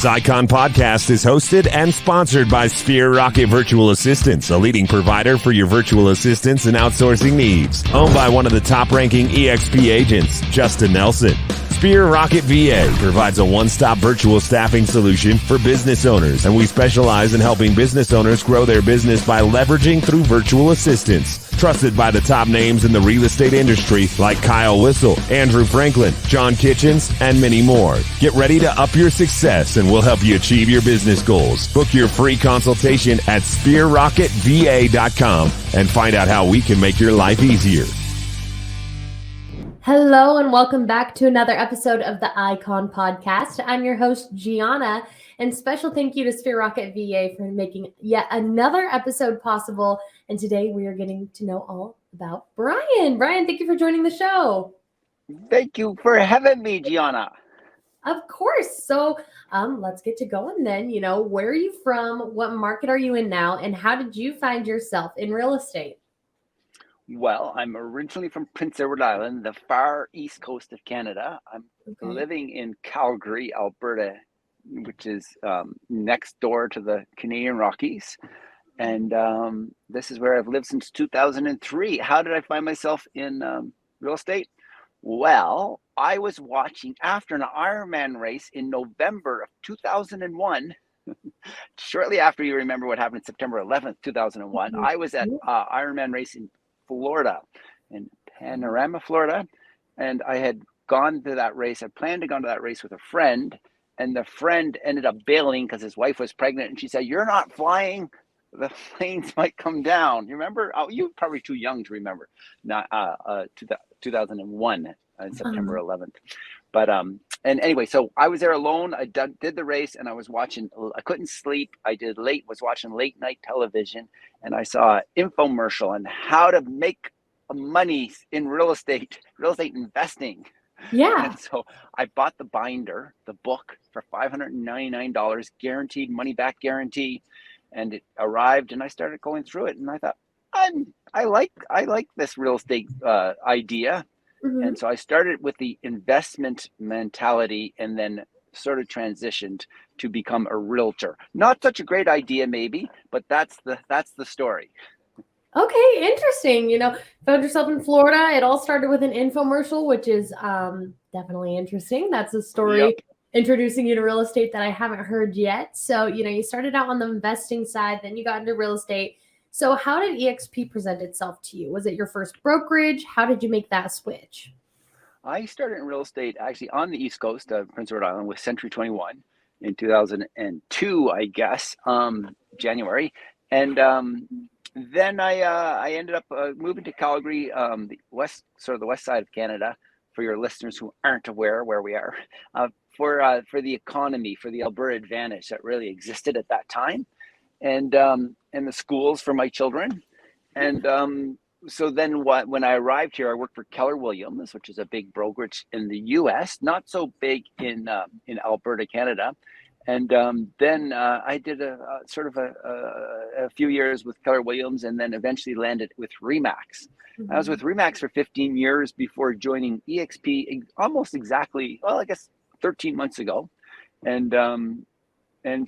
This Icon podcast is hosted and sponsored by Sphere Rocket Virtual Assistants, a leading provider for your virtual assistants and outsourcing needs. Owned by one of the top-ranking EXP agents, Justin Nelson. Sphere Rocket VA provides a one-stop virtual staffing solution for business owners, and we specialize in helping business owners grow their business by leveraging through virtual assistants. Trusted by the top names in the real estate industry like Kyle Whistle, Andrew Franklin, John Kitchens, and many more. Get ready to up your success and we'll help you achieve your business goals. Book your free consultation at sphererocketva.com and find out how we can make your life easier. Hello and welcome back to another episode of the Icon Podcast. I'm your host, Gianna, and special thank you to Sphere Rocket VA for making yet another episode possible. And today we are getting to know all about Bryon. Bryon, thank you for joining the show. Thank you for having me, Gianna. Of course. So let's get to going then. You know, where are you from? What market are you in now? And how did you find yourself in real estate? Well, I'm originally from Prince Edward Island, the far east coast of Canada. I'm living in Calgary, Alberta, which is next door to the Canadian Rockies. And this is where I've lived since 2003. How did I find myself in real estate? Well, I was watching after an Ironman race in November of 2001. Shortly after, you remember what happened September 11th, 2001. I was at Ironman race in Florida, in Panorama, Florida. And I had gone to that race. I planned to go to that race with a friend. And the friend ended up bailing because his wife was pregnant. And she said, "You're not flying. The planes might come down." You remember? Oh, you're probably too young to remember. Not 2001, September 11th. But and anyway, so I was there alone. I did the race, and I was watching. I couldn't sleep. Was watching late night television, and I saw an infomercial on how to make money in real estate investing. Yeah. And so I bought the binder, the book, for $599, guaranteed money back guarantee. And it arrived, and I started going through it, and I thought, I like this real estate idea. Mm-hmm. And so I started with the investment mentality, and then sort of transitioned to become a realtor. Not such a great idea, maybe, but that's the story. Okay, interesting. You know, found yourself in Florida. It all started with an infomercial, which is definitely interesting. That's a story. Yep. Introducing you to real estate that I haven't heard yet. So, you know, you started out on the investing side, then you got into real estate. So how did EXP present itself to you? Was it your first brokerage? How did you make that switch? I started in real estate actually on the East Coast of Prince Edward Island with Century 21 in 2002, I guess, January. And then I ended up moving to Calgary, the west side of Canada, for your listeners who aren't aware where we are. For the economy, for the Alberta advantage that really existed at that time, and the schools for my children. And so then when I arrived here, I worked for Keller Williams, which is a big brokerage in the US, not so big in Alberta, Canada. And then I did a few years with Keller Williams, and then eventually landed with RE/MAX. Mm-hmm. I was with RE/MAX for 15 years before joining EXP almost exactly, well, I guess 13 months ago. And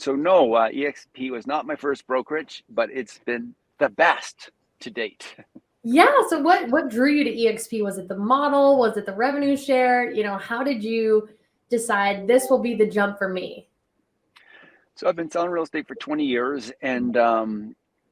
so no, EXP was not my first brokerage, but it's been the best to date. Yeah. So what drew you to EXP? Was it the model? Was it the revenue share? You know, how did you decide this will be the jump for me? So I've been selling real estate for 20 years, and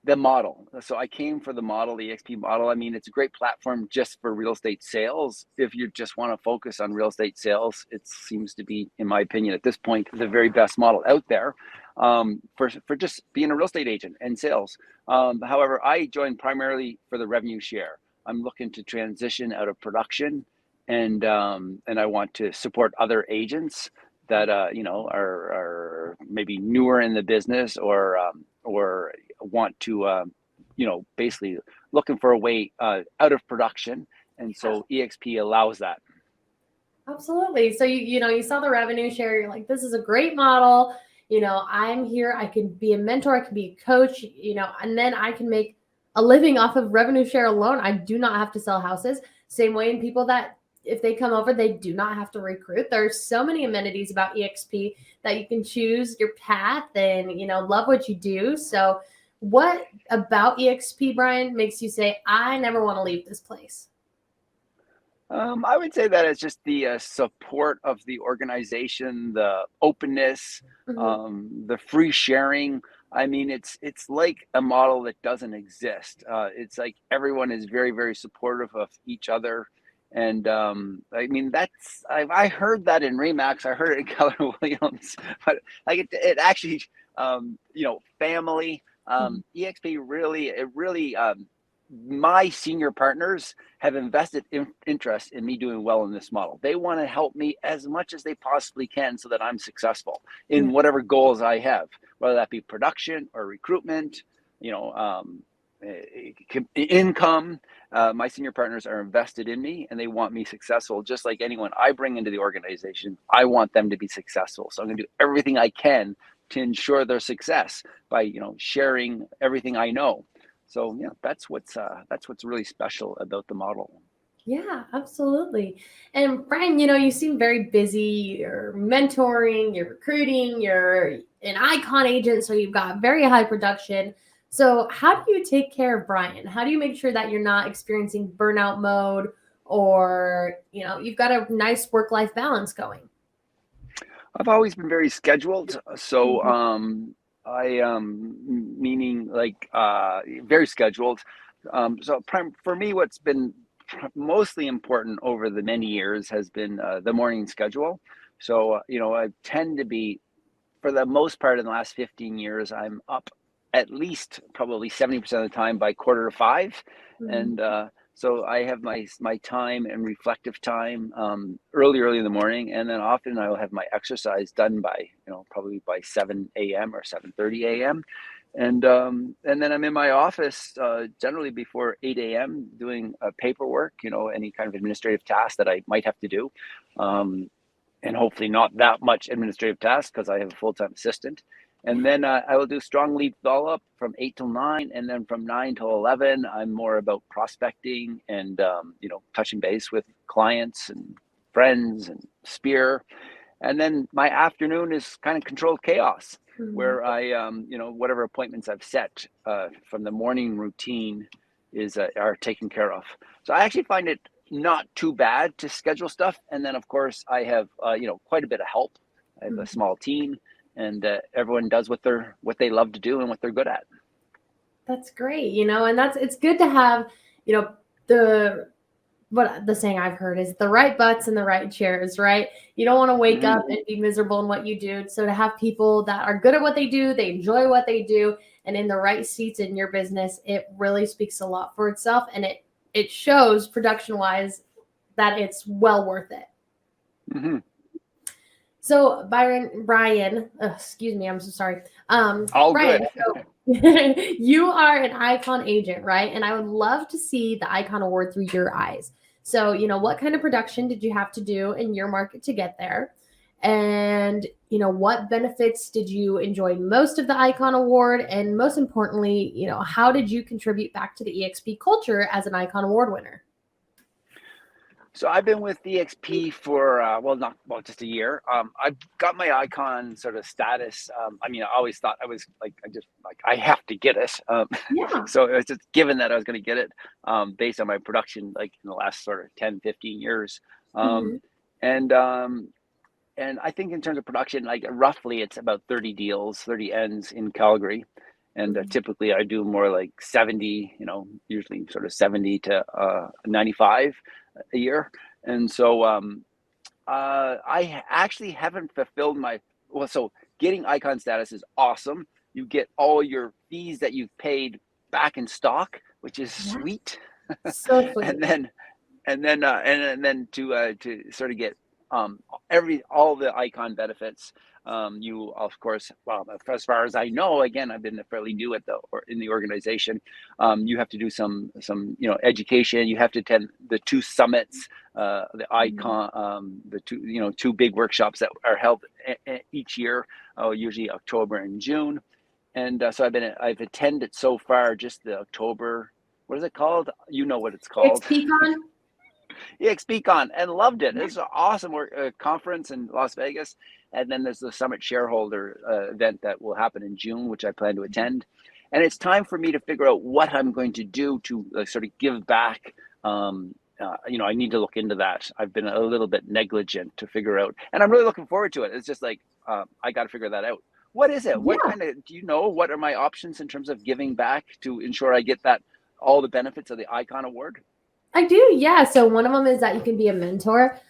the model. So I came for the model, the EXP model. I mean, it's a great platform just for real estate sales. If you just want to focus on real estate sales, it seems to be, in my opinion, at this point, the very best model out there for just being a real estate agent and sales. However, I joined primarily for the revenue share. I'm looking to transition out of production, and I want to support other agents that are maybe newer in the business or want to basically looking for a way out of production, and so EXP allows that. Absolutely. So you saw the revenue share. You're like, this is a great model. You know, I'm here. I can be a mentor. I can be a coach. You know, and then I can make a living off of revenue share alone. I do not have to sell houses. Same way in people that if they come over, they do not have to recruit. There's so many amenities about EXP that you can choose your path and, love what you do. So what about EXP, Bryon, makes you say, I never want to leave this place? I would say that it's just the support of the organization, the openness, the free sharing. I mean, it's like a model that doesn't exist. It's like everyone is very, very supportive of each other. And I mean, I heard that in Remax. I heard it in Keller Williams, but like it actually, family, EXP really, my senior partners have invested interest in me doing well in this model. They want to help me as much as they possibly can so that I'm successful in whatever goals I have, whether that be production or recruitment, income. My senior partners are invested in me and they want me successful. Just like anyone I bring into the organization, I want them to be successful. So I'm going to do everything I can to ensure their success by, sharing everything I know. So yeah, that's what's really special about the model. Yeah, absolutely. And Bryon, you seem very busy. You're mentoring, you're recruiting, you're an icon agent, so you've got very high production. So how do you take care of Bryon? How do you make sure that you're not experiencing burnout mode, or you've got a nice work-life balance going? I've always been very scheduled. So meaning like very scheduled. For me, what's been mostly important over the many years has been the morning schedule. So, I tend to be, for the most part in the last 15 years, I'm up at least probably 70% of the time by 4:45. And so I have my time and reflective time early in the morning, and then often I will have my exercise done by probably by 7 a.m. or 7:30 a.m. And then I'm in my office generally before 8 a.m. doing paperwork, any kind of administrative task that I might have to do, and hopefully not that much administrative tasks because I have a full-time assistant. And then I will do strong lead follow-up from 8 till 9, and then from 9 till 11, I'm more about prospecting and touching base with clients and friends and Spear. And then my afternoon is kind of controlled chaos, where I whatever appointments I've set from the morning routine are taken care of. So I actually find it not too bad to schedule stuff. And then of course I have quite a bit of help. I have a small team. And everyone does what they love to do and what they're good at. That's great, and it's good to have, the saying I've heard is the right butts in the right chairs, right? You don't want to wake up and be miserable in what you do. So to have people that are good at what they do, they enjoy what they do, and in the right seats in your business, it really speaks a lot for itself, and it shows production wise that it's well worth it. So Bryon, excuse me, I'm so sorry. All Bryon, good. So you are an icon agent, right? And I would love to see the icon award through your eyes. So, what kind of production did you have to do in your market to get there? And, what benefits did you enjoy most of the icon award? And most importantly, how did you contribute back to the EXP culture as an icon award winner? So I've been with EXP for just a year. I've got my icon sort of status. I always thought I was I have to get it. So it was just given that I was going to get it based on my production, like in the last sort of 10, 15 years. And I think in terms of production, like roughly it's about 30 deals, 30 ends in Calgary. And typically I do more like 70, usually sort of 70 to 95 a year. And so I actually haven't fulfilled so getting icon status is awesome. You get all your fees that you've paid back in stock, which is sweet. So sweet. and then to sort of get all the icon benefits. You of course, as far as I know, again, I've been fairly new in the organization. You have to do some education. You have to attend the 2 summits, the icon, the two big workshops that are held each year, usually October and June. And so I've attended so far just the October. What is it called? You know what it's called? EXPCon? EXPCon, and loved it. It's an awesome conference in Las Vegas. And then there's the Summit Shareholder event that will happen in June, which I plan to attend. And it's time for me to figure out what I'm going to do to sort of give back. I need to look into that. I've been a little bit negligent to figure out, and I'm really looking forward to it. It's just like, I got to figure that out. What is it? What kind of, do you know, what are my options in terms of giving back to ensure I get all the benefits of the Icon Award? I do, yeah. So one of them is that you can be a mentor,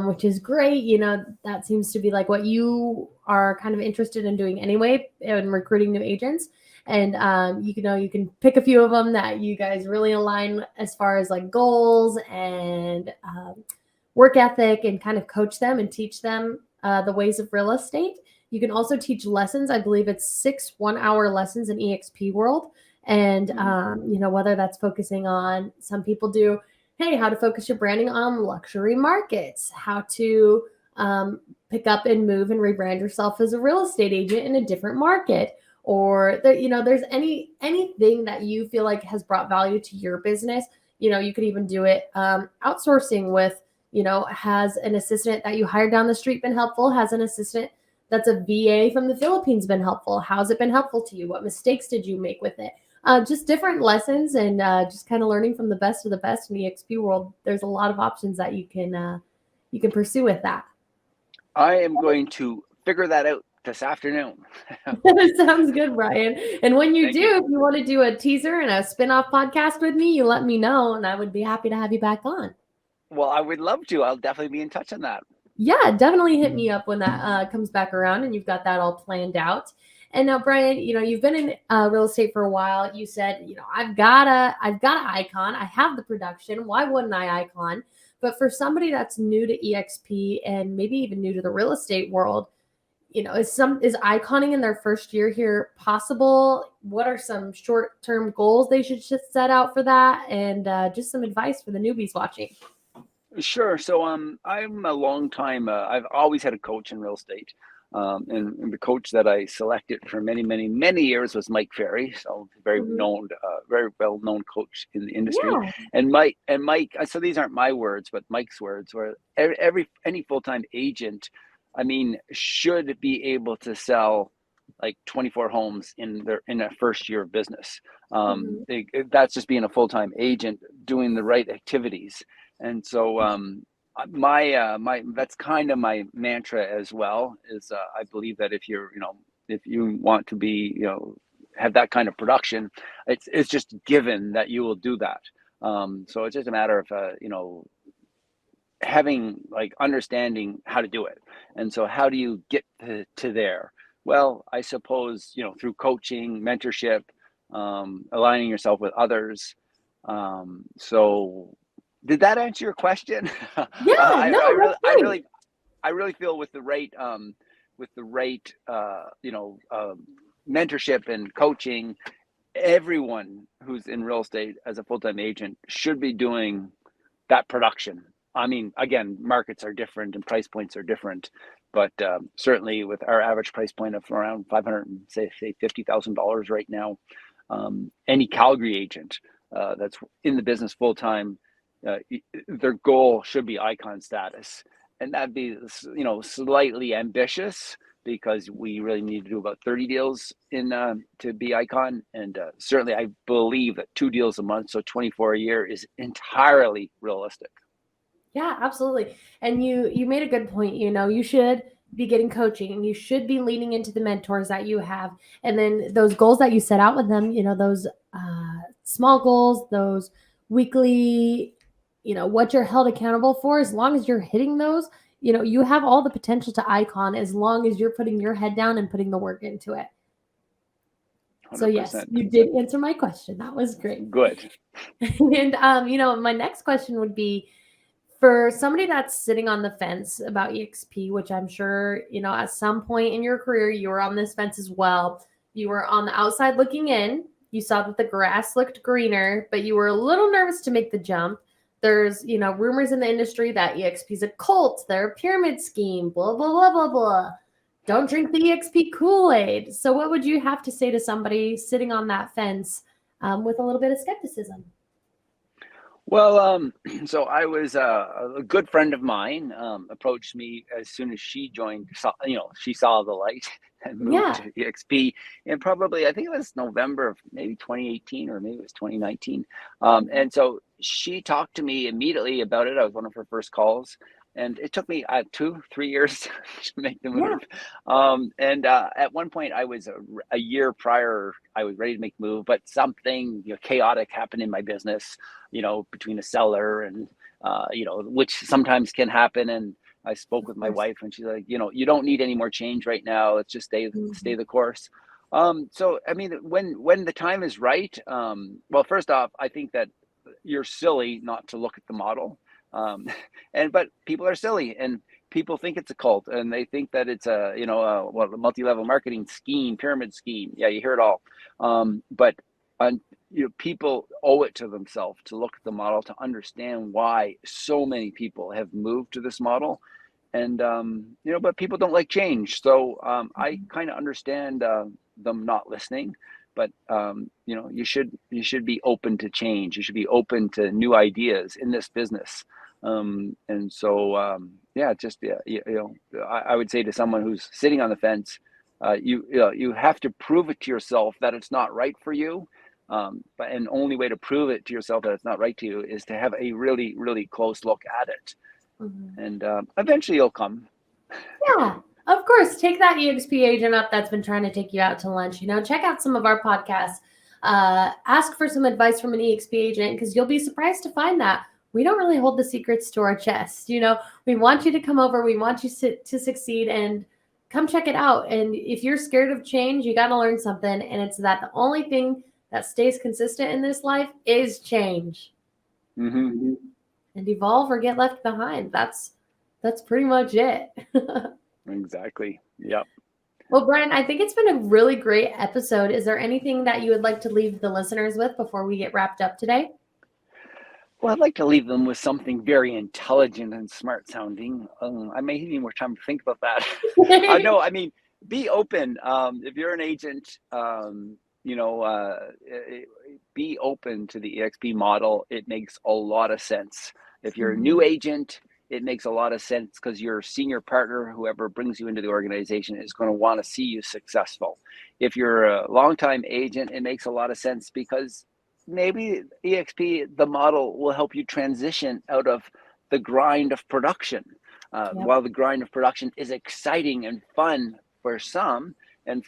which is great. That seems to be like what you are kind of interested in doing anyway, in recruiting new agents. And you can pick a few of them that you guys really align as far as like goals and work ethic, and kind of coach them and teach them the ways of real estate. You can also teach lessons. I believe it's 6 1-hour lessons in EXP World. And, whether that's focusing on, some people do, hey, how to focus your branding on luxury markets, how to pick up and move and rebrand yourself as a real estate agent in a different market, or there's anything that you feel like has brought value to your business. You could even do it outsourcing with, has an assistant that you hired down the street been helpful? Has an assistant that's a VA from the Philippines been helpful? How's it been helpful to you? What mistakes did you make with it? Just different lessons, and just kind of learning from the best of the best in the EXP world. There's a lot of options that you can pursue with that. I am going to figure that out this afternoon. Sounds good, Bryon. And when you if you want to do a teaser and a spin-off podcast with me, you let me know, and I would be happy to have you back on. Well, I would love to. I'll definitely be in touch on that. Yeah, definitely hit me up when that comes back around and you've got that all planned out. And now, Bryon, you've been in real estate for a while. You said, I've got an Icon. I have the production. Why wouldn't I Icon? But for somebody that's new to EXP and maybe even new to the real estate world, is iconing in their first year here possible? What are some short-term goals they should just set out for that? And just some advice for the newbies watching. Sure. So I'm a long time, I've always had a coach in real estate. And the coach that I selected for many, many, many years was Mike Ferry. So very known, very well-known coach in the industry. Yeah. And Mike, so these aren't my words, but Mike's words, where any full-time agent, should be able to sell like 24 homes in their first year of business. That's just being a full-time agent doing the right activities. And so my that's kind of my mantra as well, is I believe that if you want to be, have that kind of production, it's just given that you will do that. So it's just a matter of having understanding how to do it. And so how do you get to there? Well, I suppose through coaching, mentorship, aligning yourself with others. So did that answer your question? Yeah, I really feel with the right mentorship and coaching, everyone who's in real estate as a full-time agent should be doing that production. Again, markets are different and price points are different, but certainly with our average price point of around $550,000 right now, any Calgary agent that's in the business full-time, their goal should be Icon status, and that'd be slightly ambitious, because we really need to do about 30 deals to be Icon, and certainly I believe that 2 deals a month, so 24 a year, is entirely realistic. Yeah, absolutely. And you made a good point. You should be getting coaching, and you should be leaning into the mentors that you have, and then those goals that you set out with them, those small goals, those weekly, what you're held accountable for. As long as you're hitting those, you have all the potential to Icon, as long as you're putting your head down and putting the work into it. 100%. So yes, you did answer my question. That was great. Good. And my next question would be, for somebody that's sitting on the fence about EXP, which I'm sure, at some point in your career, you were on this fence as well. You were on the outside looking in. You saw that the grass looked greener, but you were a little nervous to make the jump. There's, rumors in the industry that EXP is a cult. They're a pyramid scheme, blah, blah, blah, blah, blah. Don't drink the EXP Kool-Aid. So what would you have to say to somebody sitting on that fence with a little bit of skepticism? Well, so I was a good friend of mine approached me as soon as she joined. She saw the light and moved Yeah. to EXP, and probably I think it was November of maybe 2018 or maybe it was 2019. And so she talked to me immediately about it. I was one of her first calls, and it took me 2-3 years to make the Yeah. move. And at one point, I was a year prior. I was ready to make the move, but something chaotic happened in my business, between a seller and, which sometimes can happen. And I spoke Of with my course. wife and she's like, you don't need any more change right now. Let's just stay Mhm. the course. So, I mean, when the time is right, well, first off, I think that you're silly not to look at the model. But people are silly and people think it's a cult and they think that it's a multi-level marketing scheme, pyramid scheme. Yeah, you hear it all. But people owe it to themselves to look at the model to understand why so many people have moved to this model. And but people don't like change, so I Mhm. kind of understand them not listening. But you should be open to change. You should be open to new ideas in this business. And so I would say to someone who's sitting on the fence, you have to prove it to yourself that it's not right for you. But the only way to prove it to yourself that it's not right to you is to have a really, really close look at it, Mhm. and eventually you'll come. Yeah, of course. Take that EXP agent up that's been trying to take you out to lunch. Check out some of our podcasts. Ask for some advice from an EXP agent because you'll be surprised to find that we don't really hold the secrets to our chest. We want you to come over. We want you to succeed and come check it out. And if you're scared of change, you got to learn something. And it's that the only thing that stays consistent in this life is change. Mm-hmm. And evolve or get left behind. That's pretty much it. Exactly. Yep. Well, Brian, I think it's been a really great episode. Is there anything that you would like to leave the listeners with before we get wrapped up today? Well, I'd like to leave them with something very intelligent and smart sounding. I may need more time to think about that. No, I mean, be open. If you're an agent, be open to the EXP model. It makes a lot of sense. If you're a new agent, it makes a lot of sense because your senior partner, whoever brings you into the organization, is going to want to see you successful. If you're a longtime agent, it makes a lot of sense because maybe EXP, the model, will help you transition out of the grind of production. Yep. While the grind of production is exciting and fun for some, and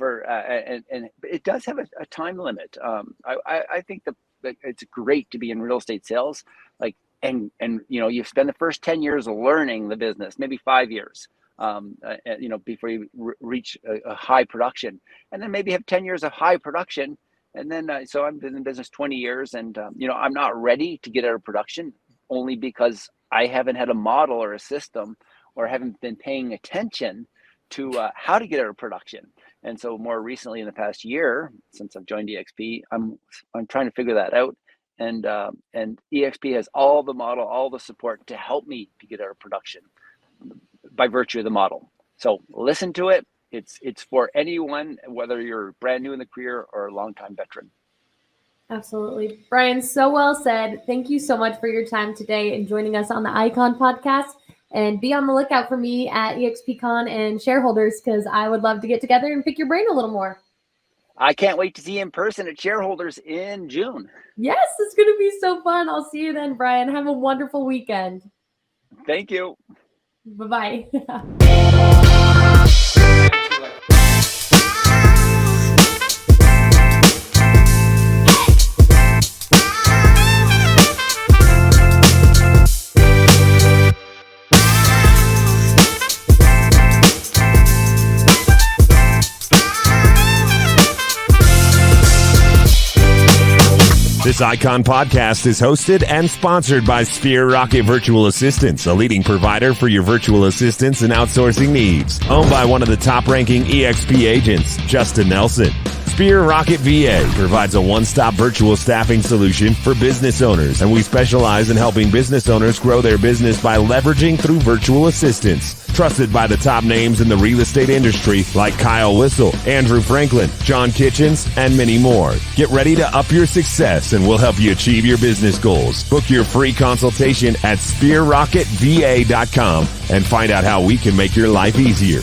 it does have a time limit. I think that it's great to be in real estate sales, and you spend the first 10 years learning the business, maybe 5 years, before you reach a high production, and then maybe have 10 years of high production. And then, so I've been in business 20 years and, I'm not ready to get out of production only because I haven't had a model or a system or haven't been paying attention to how to get out of production. And so more recently in the past year, since I've joined EXP, I'm trying to figure that out. And EXP has all the model, all the support to help me to get out of production by virtue of the model. So listen to it. It's for anyone, whether you're brand new in the career or a longtime veteran. Absolutely. Brian, so well said. Thank you so much for your time today and joining us on the Icon podcast. And be on the lookout for me at EXPCon and shareholders because I would love to get together and pick your brain a little more. I can't wait to see you in person at shareholders in June. Yes, it's going to be so fun. I'll see you then, Brian. Have a wonderful weekend. Thank you. Bye-bye. This Icon podcast is hosted and sponsored by Sphere Rocket Virtual Assistants, a leading provider for your virtual assistants and outsourcing needs. Owned by one of the top-ranking EXP agents, Justin Nelson. Sphere Rocket VA provides a one-stop virtual staffing solution for business owners, and we specialize in helping business owners grow their business by leveraging through virtual assistants. Trusted by the top names in the real estate industry like Kyle Whistle, Andrew Franklin, John Kitchens, and many more. Get ready to up your success, and we'll help you achieve your business goals. Book your free consultation at sphererocketva.com and find out how we can make your life easier.